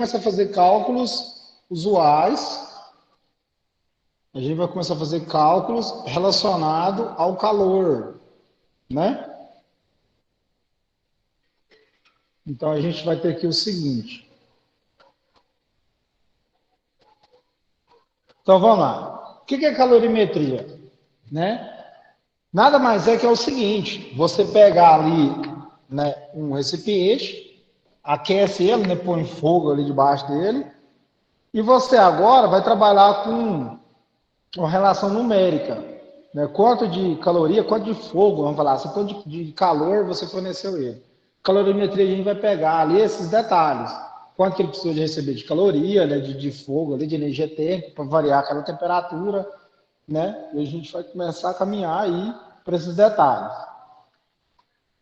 começar a fazer cálculos usuais. A gente vai começar a fazer cálculos relacionados ao calor, né? Então a gente vai ter aqui o seguinte. Então vamos lá. O que é calorimetria? Né? Nada mais é que é o seguinte: você pegar ali, né, um recipiente, aquece ele, né, põe fogo ali debaixo dele, e você agora vai trabalhar com uma relação numérica. Né? Quanto de caloria, quanto de fogo, vamos falar assim, quanto de calor você forneceu ele. Calorimetria a gente vai pegar ali esses detalhes. Quanto que ele precisa de receber de caloria, né, de fogo, ali, de energia térmica, para variar aquela temperatura, né? E a gente vai começar a caminhar aí para esses detalhes.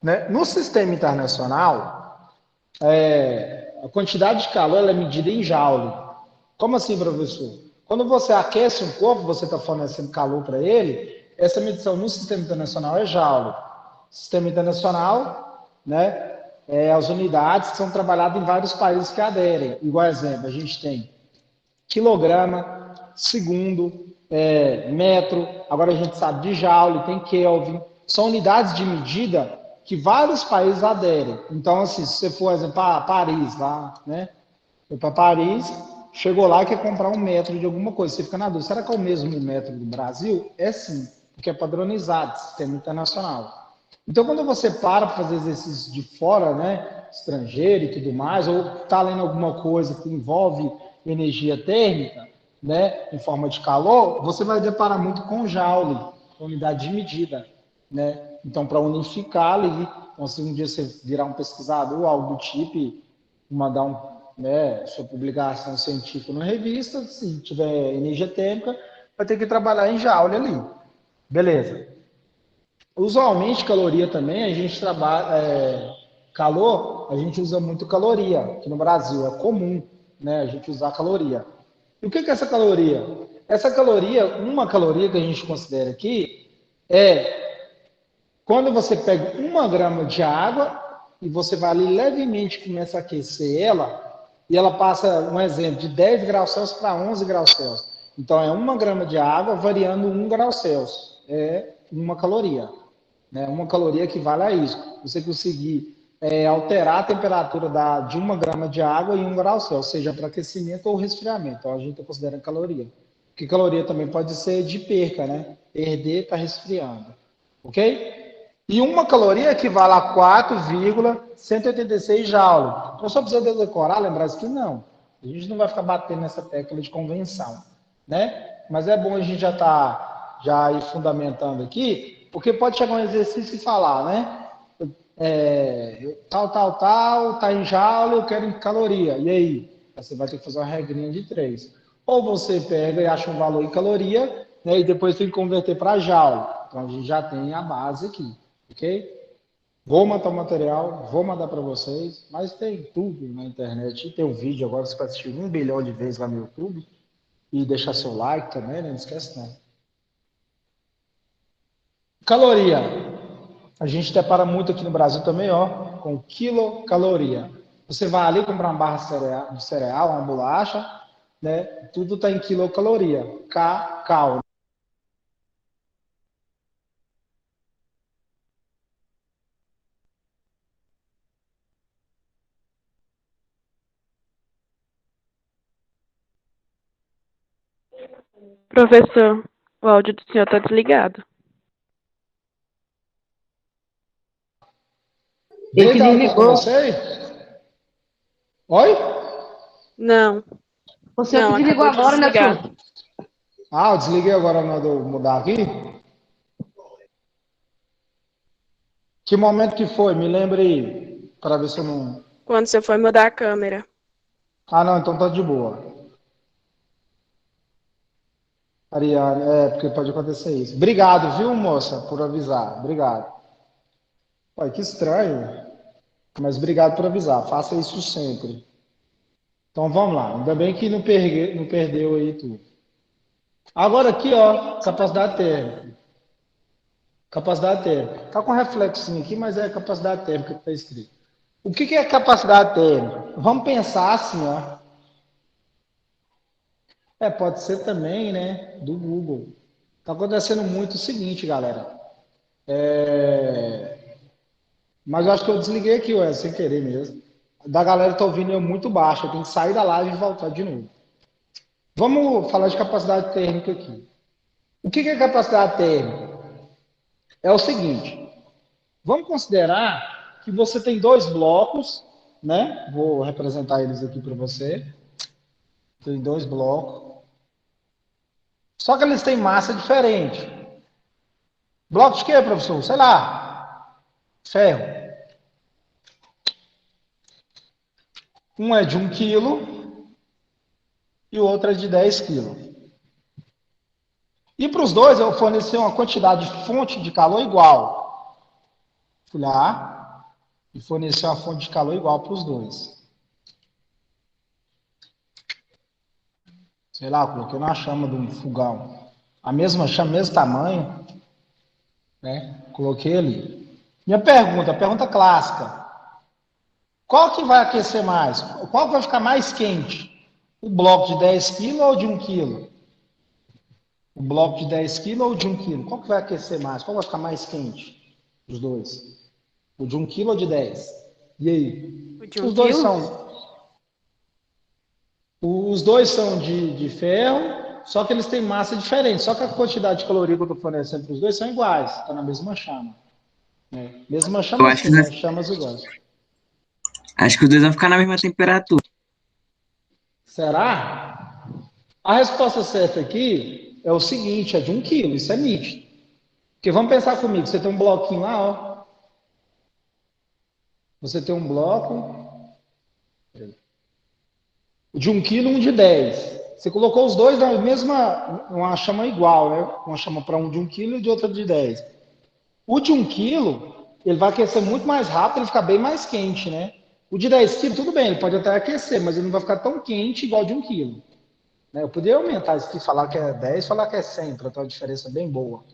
Né? No sistema internacional, a quantidade de calor é medida em joule. Como assim, professor? Quando você aquece um corpo, você está fornecendo calor para ele, essa medição no sistema internacional é joule. Sistema internacional, né, as unidades que são trabalhadas em vários países que aderem. Igual exemplo, a gente tem quilograma, segundo, metro, agora a gente sabe de joule, tem Kelvin, são unidades de medida que vários países aderem. Então, assim, se você for, exemplo, para Paris, lá, né? Foi para Paris, chegou lá e quer comprar um metro de alguma coisa. Você fica na dúvida, será que é o mesmo metro do Brasil? É sim, porque é padronizado, sistema internacional. Então, quando você para fazer exercícios de fora, né, estrangeiro e tudo mais, ou está lendo alguma coisa que envolve energia térmica, né, em forma de calor, você vai deparar muito com joule, com unidade de medida, né? Então, para unificar ali, então, se um dia você virar um pesquisador ou algo do tipo, e mandar sua publicação científica na revista, se tiver energia térmica, vai ter que trabalhar em joule ali. Beleza. Usualmente, caloria também, a gente trabalha. Calor, a gente usa muito caloria. Aqui no Brasil é comum, né, a gente usar caloria. E o que é essa caloria? Essa caloria, uma caloria que a gente considera aqui, é quando você pega 1 grama de água e você vai ali levemente começa a aquecer ela, e ela passa, um exemplo, de 10 graus Celsius para 11 graus Celsius. Então, é 1 grama de água variando 1 grau Celsius. É uma caloria. Né? Uma caloria equivale a isso. Você conseguir alterar a temperatura de 1 grama de água em 1 grau Celsius, seja para aquecimento ou resfriamento. Então, a gente está considerando caloria. Porque caloria também pode ser de perca, né? Perder está resfriando. Ok? E uma caloria equivale a 4,186 joules. Então, só precisa decorar, lembrar isso que não. A gente não vai ficar batendo nessa tecla de convenção, né? Mas é bom a gente já estar já ir fundamentando aqui, porque pode chegar um exercício e falar, né? Tal, tá em joule, eu quero em caloria. E aí? Você vai ter que fazer uma regrinha de 3. Ou você pega e acha um valor em caloria, né? E depois tem que converter para joule. Então, a gente já tem a base aqui. Ok? Vou matar o material, vou mandar para vocês, mas tem tudo na internet. Tem um vídeo agora, você pode assistir 1 bilhão de vezes lá no YouTube. E deixar seu like também, né? Não esquece não. Caloria. A gente depara muito aqui no Brasil também, ó, com quilocaloria. Você vai ali comprar uma barra de cereal, uma bolacha, né? Tudo está em quilocaloria. Cacau. Professor, o áudio do senhor está desligado. Ele que Desde que eu desligou. comecei? Oi? Não, O senhor que não, desligou acabou de agora, né, desligar. senhor? Ah, eu desliguei agora na hora de eu mudar aqui. Que momento que foi? Me lembre aí, para ver se eu não... Quando você foi mudar a câmera. Ah, não, então tá de boa. Ariane, porque pode acontecer isso. Obrigado, viu, moça, por avisar. Obrigado. Olha, que estranho, mas obrigado por avisar. Faça isso sempre. Então vamos lá. Ainda bem que não perdeu aí tudo. Agora aqui, ó, capacidade térmica. Capacidade térmica. Tá com reflexinho aqui, mas é capacidade térmica que está escrito. O que é capacidade térmica? Vamos pensar assim, ó. Pode ser também, né, do Google. Tá acontecendo muito o seguinte, galera. Mas eu acho que eu desliguei aqui, ué, sem querer mesmo. Da galera tá ouvindo eu muito baixo, eu tenho que sair da live e voltar de novo. Vamos falar de capacidade térmica aqui. O que é capacidade térmica? É o seguinte, vamos considerar que você tem dois blocos, né? Vou representar eles aqui para você. Tem dois blocos. Só que eles têm massa diferente. Bloco de quê, professor? Sei lá. Ferro. Um é de 1 quilo e o outro é de 10 quilos. E para os dois eu forneci uma quantidade de fonte de calor igual. Fui lá e forneci uma fonte de calor igual para os dois. Sei lá, coloquei na chama de um fogão. A mesma chama, mesmo tamanho, né? Coloquei ali. Minha pergunta clássica. Qual que vai aquecer mais? Qual que vai ficar mais quente? O bloco de 10 quilos ou de 1 quilo? O bloco de 10 quilos ou de 1 quilo? Qual que vai aquecer mais? Qual vai ficar mais quente? Os dois. O de 1 quilo ou de 10? E aí? O de um Os dois quilo? são, os dois são de ferro, só que eles têm massa diferente. Só que a quantidade de caloria que eu estou fornecendo para os dois são iguais. Está na mesma chama. Né? Mesma Eu chama acho que, assim, né? Chamas iguais. acho que os dois vão ficar na mesma temperatura. Será? A resposta certa aqui é o seguinte, é de 1 quilo, isso é nítido. Porque vamos pensar comigo, você tem um bloquinho lá, ó. Você tem um bloco de 1 quilo e um de 10. Você colocou os dois na mesma, uma chama igual, né? Uma chama para um de 1 quilo e de outra de 10. O de 1 quilo, ele vai aquecer muito mais rápido, ele fica bem mais quente, né? O de 10 quilos, tudo bem, ele pode até aquecer, mas ele não vai ficar tão quente igual de 1 quilo. Né? Eu poderia aumentar isso aqui, falar que é 10, falar que é 100, para ter uma diferença bem boa.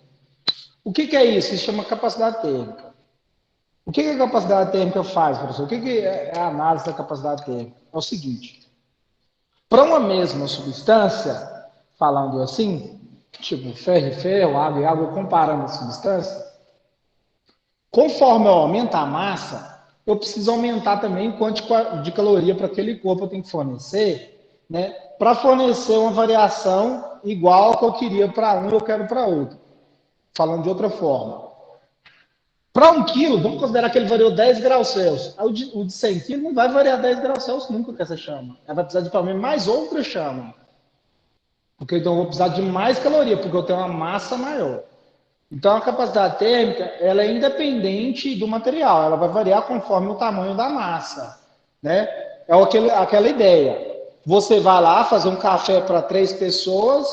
O que é isso? Isso chama capacidade térmica. O que a capacidade térmica faz, professor? O que é a análise da capacidade térmica? É o seguinte: para uma mesma substância, falando assim, tipo ferro e ferro, água e água, comparando as substâncias, conforme eu aumento a massa, eu preciso aumentar também o quanto de caloria para aquele corpo eu tenho que fornecer, né? Para fornecer uma variação igual ao que eu queria para um, eu quero para outro. Falando de outra forma. Para 1 quilo, vamos considerar que ele variou 10 graus Celsius. O de 100 quilos não vai variar 10 graus Celsius nunca com essa chama. Ela vai precisar de pelo menos mais outra chama. Porque então eu vou precisar de mais caloria, porque eu tenho uma massa maior. Então a capacidade térmica ela é independente do material, ela vai variar conforme o tamanho da massa. Né? É aquela ideia. Você vai lá fazer um café para 3 pessoas,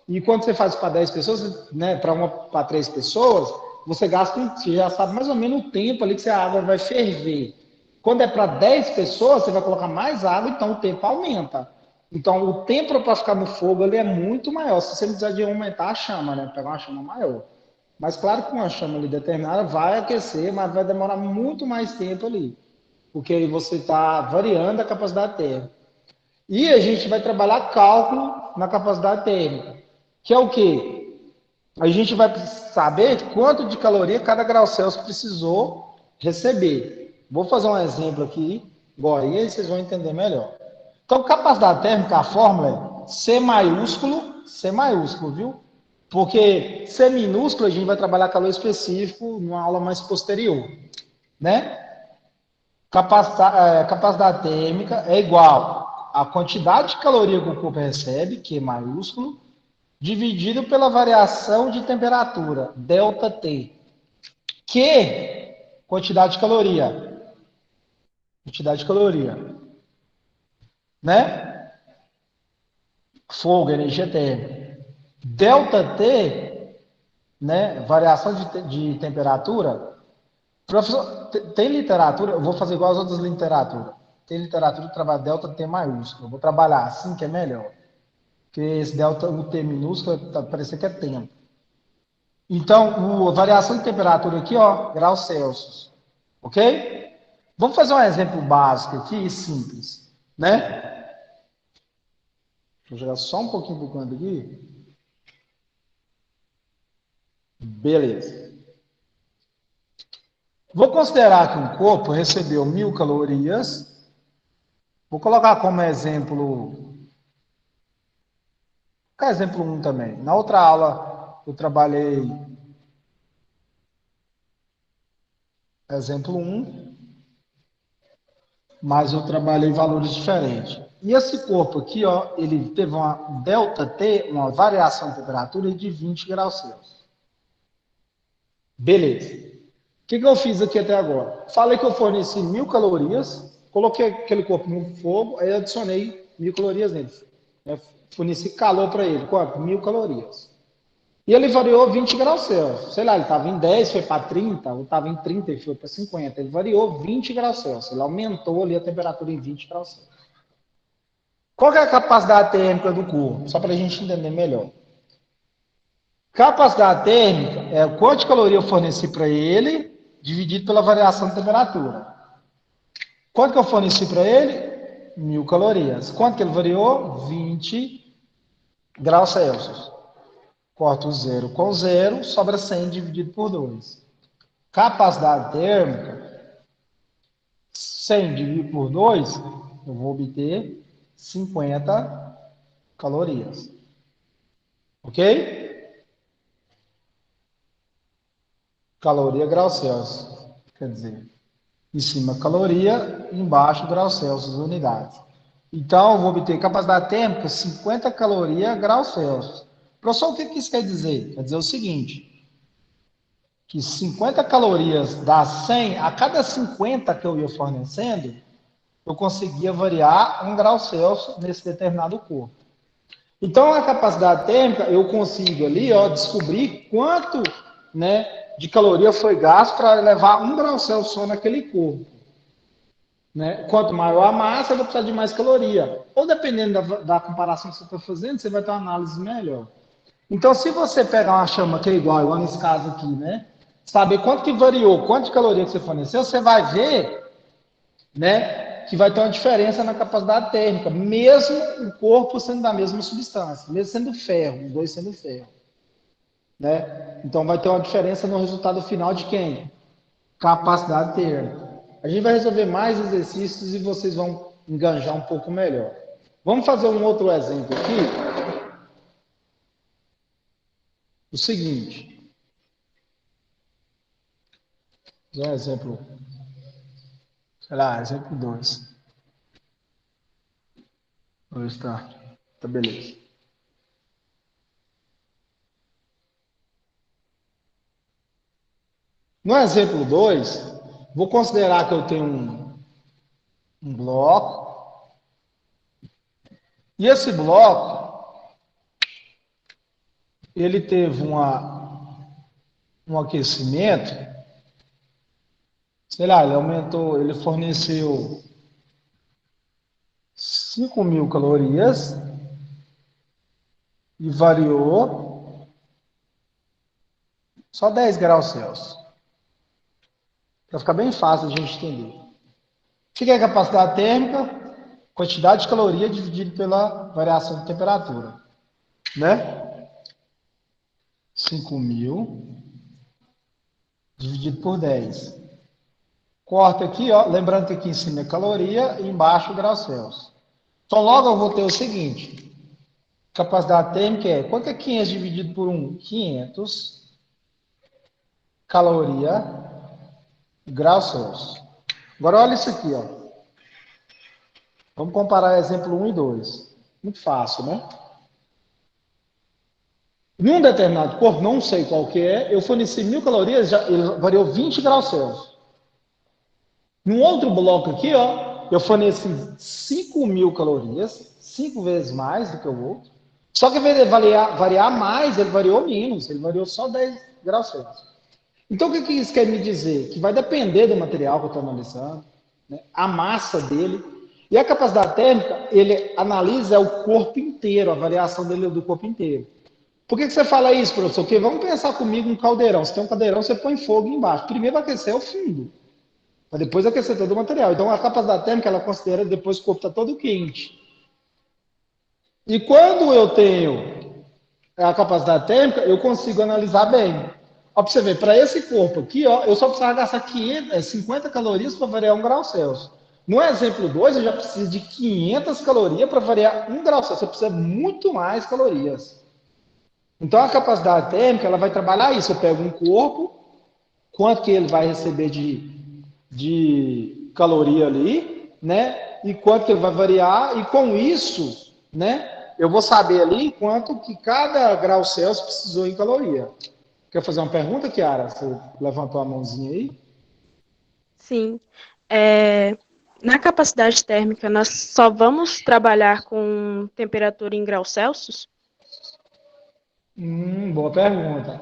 e quando você faz para 10 pessoas, né, para 3 pessoas, você você já sabe mais ou menos o tempo ali que a água vai ferver. Quando é para 10 pessoas, você vai colocar mais água, então o tempo aumenta. Então o tempo para ficar no fogo ele é muito maior. Se você precisar de aumentar a chama, né, pegar uma chama maior. Mas claro que uma chama ali determinada vai aquecer, mas vai demorar muito mais tempo ali. Porque aí você está variando a capacidade térmica. E a gente vai trabalhar cálculo na capacidade térmica. Que é o quê? A gente vai saber quanto de caloria cada grau Celsius precisou receber. Vou fazer um exemplo aqui, agora, e aí vocês vão entender melhor. Então, capacidade térmica, a fórmula é C maiúsculo, viu? Porque C minúsculo a gente vai trabalhar calor específico numa aula mais posterior, né? Capacidade térmica é igual à quantidade de caloria que o corpo recebe, Q maiúsculo, dividido pela variação de temperatura, delta T. Q, quantidade de caloria. Quantidade de caloria. Né? Fogo, energia térmica. Delta T, né? Variação de temperatura. Professor, tem literatura, eu vou fazer igual as outras literaturas. Tem literatura que trabalha delta T maiúsculo. Eu vou trabalhar assim que é melhor. Porque esse delta, o T minúsculo, tá parecendo que é tempo. Então, a variação de temperatura aqui, ó, graus Celsius. Ok? Vamos fazer um exemplo básico aqui, simples. Né? Vou jogar só um pouquinho pro canto aqui. Beleza. Vou considerar que um corpo recebeu 1.000 calorias. Vou colocar como exemplo. Exemplo 1 também. Na outra aula, eu trabalhei exemplo 1, mas eu trabalhei valores diferentes. E esse corpo aqui, ó, ele teve uma ΔT, uma variação de temperatura de 20 graus Celsius. Beleza. O que eu fiz aqui até agora? Falei que eu forneci 1.000 calorias, coloquei aquele corpo no fogo, aí adicionei 1.000 calorias nele. Forneci calor para ele. Quanto? 1.000 calorias. E ele variou 20 graus Celsius. Sei lá, ele estava em 10, foi para 30, ou estava em 30 e foi para 50. Ele variou 20 graus Celsius. Ele aumentou ali a temperatura em 20 graus Celsius. Qual que é a capacidade térmica do corpo? Só para a gente entender melhor. Capacidade térmica é o quanto de caloria eu forneci para ele, dividido pela variação de temperatura. Quanto que eu forneci para ele? 1.000 calorias. Quanto que ele variou? 20 graus Celsius. Corta o 0 com 0, sobra 100 dividido por 2. Capacidade térmica, 100 dividido por 2, eu vou obter 50 calorias. Ok? Caloria, graus Celsius. Quer dizer, em cima caloria, embaixo graus Celsius, unidades. Então, eu vou obter capacidade térmica 50 calorias, graus Celsius. Professor, o que isso quer dizer? Quer dizer o seguinte, que 50 calorias dá 100, a cada 50 que eu ia fornecendo, eu conseguia variar 1 grau Celsius nesse determinado corpo. Então, a capacidade térmica, eu consigo ali, ó, descobrir quanto, né, de caloria foi gasto para levar 1 grau Celsius só naquele corpo. Né? Quanto maior a massa, eu vou precisar de mais caloria. Ou dependendo da comparação que você está fazendo, você vai ter uma análise melhor. Então, se você pegar uma chama que é igual nesse caso aqui, né? Saber quanto que variou, quanto de caloria que você forneceu, você vai ver, né, que vai ter uma diferença na capacidade térmica, mesmo o corpo sendo da mesma substância, mesmo sendo ferro, os dois sendo ferro. Né? Então, vai ter uma diferença no resultado final de quem? Capacidade térmica. A gente vai resolver mais exercícios e vocês vão enganjar um pouco melhor. Vamos fazer um outro exemplo aqui. O seguinte. Um exemplo. Sei lá, exemplo 2. Hoje tá beleza. No exemplo 2, vou considerar que eu tenho um bloco. E esse bloco, ele teve um aquecimento, sei lá, ele forneceu 5.000 calorias e variou só 10 graus Celsius. Para ficar bem fácil de a gente entender. O que é a capacidade térmica? Quantidade de caloria dividido pela variação de temperatura. Né? 5.000 dividido por 10. Corta aqui, ó, lembrando que aqui em cima é caloria e embaixo graus Celsius. Então, logo eu vou ter o seguinte. Capacidade térmica é, quanto é 500 dividido por 1? 500 caloria graus Celsius. Agora, olha isso aqui, ó. Vamos comparar exemplo 1 e 2. Muito fácil, né? Num determinado corpo, não sei qual que é, eu forneci 1.000 calorias, ele variou 20 graus Celsius. Num outro bloco aqui, ó, eu forneci 5.000 calorias, 5 vezes mais do que o outro. Só que ao invés de variar mais, ele variou menos, ele variou só 10 graus Celsius. Então, o que isso quer me dizer? Que vai depender do material que eu estou analisando, né? A massa dele. E a capacidade térmica, ele analisa o corpo inteiro, a variação dele do corpo inteiro. Por que você fala isso, professor? Porque vamos pensar comigo um caldeirão. Se tem um caldeirão, você põe fogo embaixo. Primeiro vai aquecer o fundo, para depois aquecer todo o material. Então, a capacidade térmica, ela considera depois que o corpo está todo quente. E quando eu tenho a capacidade térmica, eu consigo analisar bem. Ó, para você ver, para esse corpo aqui, ó, eu só precisava gastar 50 calorias para variar 1 grau Celsius. No exemplo 2, eu já preciso de 500 calorias para variar 1 grau Celsius. Eu preciso de muito mais calorias. Então, a capacidade térmica, ela vai trabalhar isso. Eu pego um corpo, quanto que ele vai receber de caloria ali, né? E quanto que ele vai variar. E com isso, né? Eu vou saber ali quanto que cada grau Celsius precisou em caloria. Quer fazer uma pergunta, Kiara? Você levantou a mãozinha aí? Sim. É, na capacidade térmica, nós só vamos trabalhar com temperatura em graus Celsius? Boa pergunta.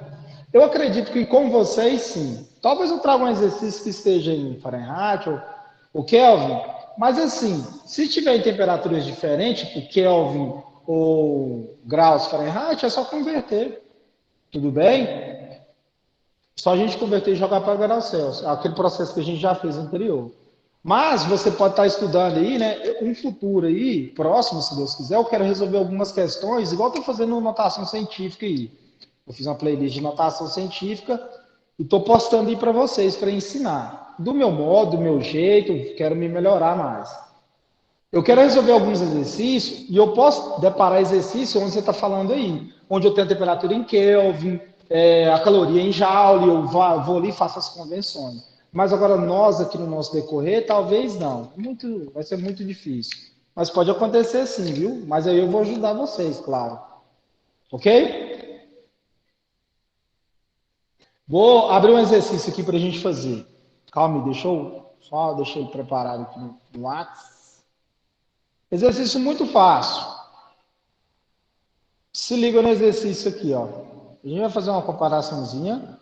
Eu acredito que com vocês, sim. Talvez eu traga um exercício que esteja em Fahrenheit ou Kelvin, mas assim, se tiver em temperaturas diferentes, tipo Kelvin ou graus Fahrenheit, é só converter. Tudo bem? Só a gente converter e jogar para graus Celsius. Aquele processo que a gente já fez anterior. Mas você pode estar estudando aí, né? Um futuro aí, próximo, se Deus quiser, eu quero resolver algumas questões, igual estou fazendo notação científica aí. Eu fiz uma playlist de notação científica e estou postando aí para vocês, para ensinar. Do meu modo, do meu jeito, quero me melhorar mais. Eu quero resolver alguns exercícios e eu posso deparar exercício onde você está falando aí, onde eu tenho a temperatura em Kelvin, a caloria em Joule, eu vou ali e faço as convenções. Mas agora nós aqui no nosso decorrer, talvez não. Vai ser muito difícil. Mas pode acontecer sim, viu? Mas aí eu vou ajudar vocês, claro. Ok? Vou abrir um exercício aqui para a gente fazer. Calma, só deixar ele preparado aqui no WhatsApp. Exercício muito fácil. Se liga no exercício aqui, ó. A gente vai fazer uma comparaçãozinha.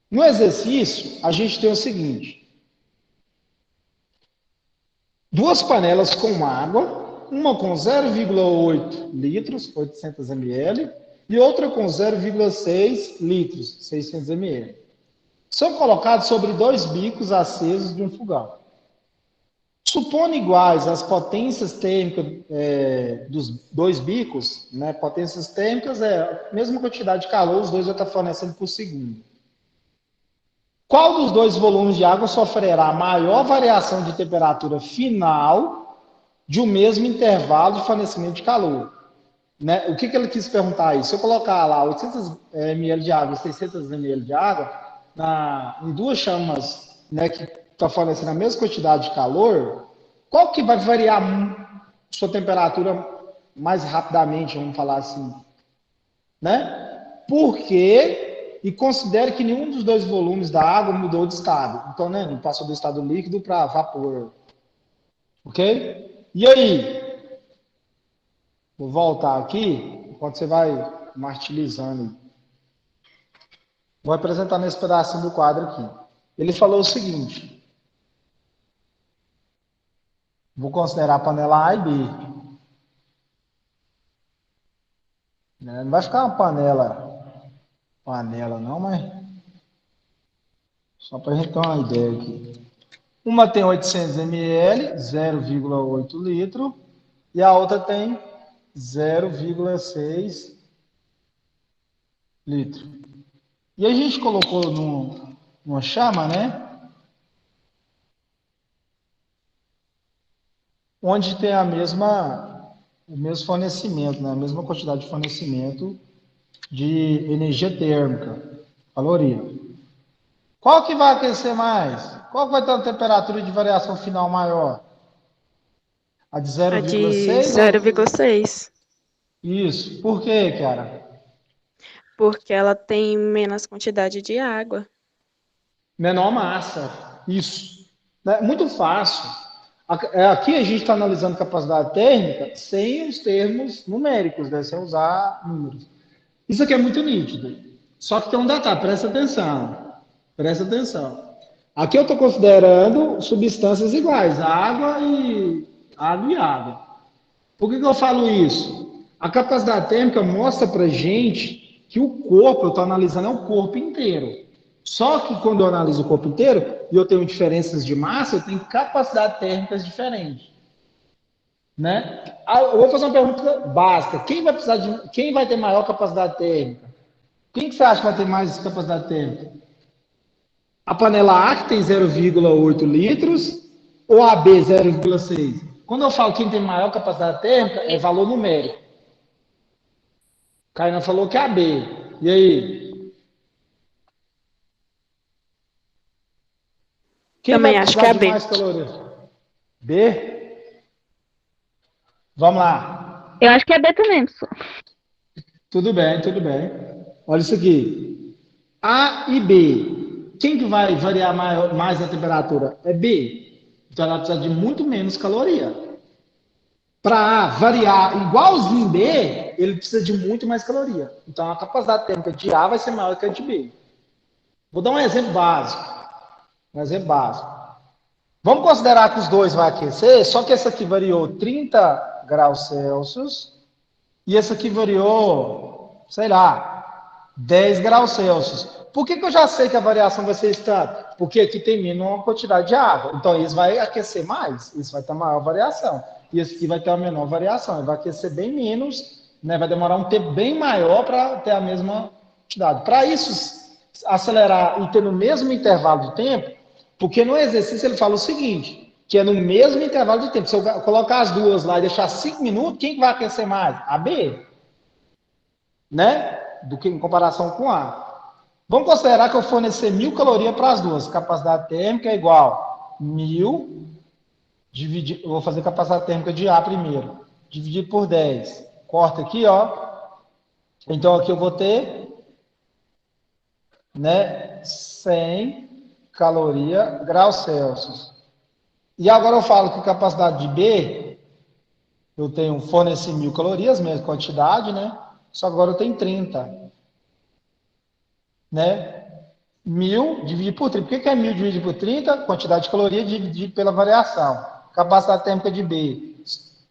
No exercício, a gente tem o seguinte: duas panelas com água, uma com 0,8 litros, 800 ml, e outra com 0,6 litros, 600 ml. São colocados sobre dois bicos acesos de um fogão. Supondo iguais as potências térmicas dos dois bicos, né? Potências térmicas é a mesma quantidade de calor, os dois já estão fornecendo por segundo. Qual dos dois volumes de água sofrerá maior variação de temperatura final de um mesmo intervalo de fornecimento de calor? Né? O que ele quis perguntar aí? Se eu colocar lá 800 ml de água e 600 ml de água em duas chamas, né, que estão fornecendo a mesma quantidade de calor, qual que vai variar sua temperatura mais rapidamente, vamos falar assim? Né? Porque, e considere que nenhum dos dois volumes da água mudou de estado. Então, né, não passou do estado líquido para vapor. Ok? E aí? Vou voltar aqui, enquanto você vai martilizando. Vou apresentar nesse pedacinho do quadro aqui. Ele falou o seguinte: vou considerar a panela A e B. Não vai ficar uma panela não, mas só para a gente ter uma ideia aqui. Uma tem 800 ml, 0,8 litro, e a outra tem 0,6 litro. E a gente colocou numa chama, né? Onde tem o mesmo fornecimento, né? A mesma quantidade de fornecimento de energia térmica, caloria. Qual que vai aquecer mais? Qual que vai ter uma temperatura de variação final maior? A de A de 0,6? 0,6. Isso. Por quê, cara? Porque ela tem menos quantidade de água. Menor massa. Isso. É muito fácil. Aqui a gente está analisando capacidade térmica sem os termos numéricos, né? Sem usar números. Isso aqui é muito nítido. Só que tem um detalhe, presta atenção. Presta atenção. Aqui eu estou considerando substâncias iguais, água e água. Por que eu falo isso? A capacidade térmica mostra para gente que o corpo, eu estou analisando, é o corpo inteiro. Só que quando eu analiso o corpo inteiro e eu tenho diferenças de massa, eu tenho capacidades térmicas diferentes. né? Eu vou fazer uma pergunta básica. Quem vai ter maior capacidade térmica? Quem que você acha que vai ter mais capacidade térmica? A panela A, que tem 0,8 litros, ou a B, 0,6? Quando eu falo quem tem maior capacidade térmica, é valor numérico. Caína falou que é a B. E aí? Quem vai Também acho que é precisar a de B. mais calorias? B? Vamos lá. Eu acho que é B também, professor. Tudo bem, tudo bem. Olha isso aqui. A e B. Quem que vai variar mais a temperatura? É B. Então ela precisa de muito menos caloria. Para A variar igualzinho B, ele precisa de muito mais caloria. Então a capacidade térmica de A vai ser maior que a de B. Vou dar um exemplo básico. Um exemplo básico. Vamos considerar que os dois vão aquecer, só que esse aqui variou 30 graus Celsius e esse aqui variou, sei lá, 10 graus Celsius. Por que eu já sei que a variação vai ser estável? Porque aqui tem menos quantidade de água. Então, esse vai aquecer mais, esse vai ter maior variação. E esse aqui vai ter uma menor variação. Ele vai aquecer bem menos, né? Vai demorar um tempo bem maior para ter a mesma quantidade. Para isso acelerar e ter no mesmo intervalo de tempo, porque no exercício ele fala o seguinte, que é no mesmo intervalo de tempo. Se eu colocar as duas lá e deixar 5 minutos, quem vai aquecer mais? A B. Né? Do que em comparação com A. Vamos considerar que eu fornecer 1.000 calorias para as duas. Capacidade térmica é igual 1.000, eu vou fazer capacidade térmica de A primeiro, dividido por 10. Corta aqui, ó. Então aqui eu vou ter, né, 100 caloria graus Celsius. E agora eu falo que capacidade de B, eu tenho fornecer 1.000 calorias, mesma quantidade, né? Só que agora eu tenho 30. Né? 1.000 dividido por 30. Por que é 1.000 dividido por 30? Quantidade de caloria dividido pela variação. Capacidade térmica de B,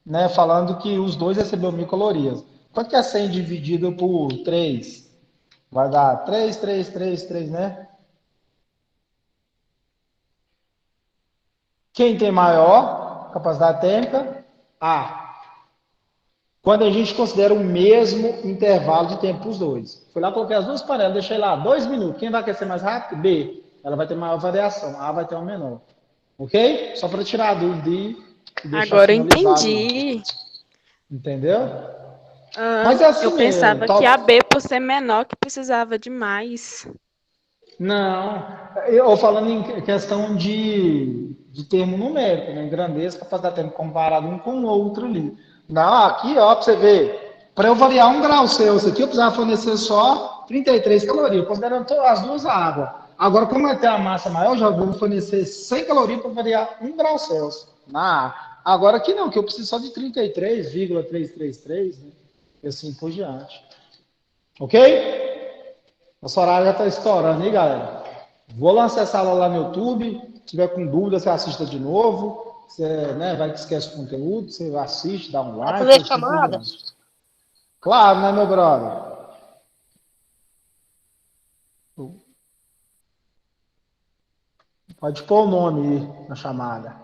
né? Falando que os dois receberam 1.000 calorias. Quanto que é 100 dividido por 3? Vai dar 3, 3, 3, 3, né? Quem tem maior capacidade térmica? A. Quando a gente considera o mesmo intervalo de tempo para os dois. Fui lá, coloquei as duas panelas, deixei lá 2 minutos. Quem vai aquecer mais rápido? B. Ela vai ter maior variação. A vai ter uma menor. Ok? Só para tirar a dúvida e deixar Agora eu finalizado. entendi. Entendeu? Mas é assim eu pensava mesmo. que a B, por ser menor, que precisava de mais. Não. Eu falando em questão de termo numérico, né? Em grandeza, capacidade térmica comparado um com o outro ali. Não, aqui, ó, para você ver. Para eu variar 1 grau Celsius aqui, eu precisava fornecer só 33 calorias, considerando as duas águas. Agora, como eu tenho a massa maior, eu já vou fornecer 100 calorias para variar 1 grau Celsius. Agora aqui não, que eu preciso só de 33,333, né? E assim por diante. Ok? Nosso horário já está estourando, hein, galera? Vou lançar essa aula lá no YouTube. Se tiver com dúvida, você assista de novo. Você, né, vai que esquece o conteúdo, você assiste, dá um like. Vai fazer chamada? Claro, né, meu brother? Pode pôr o nome aí na chamada.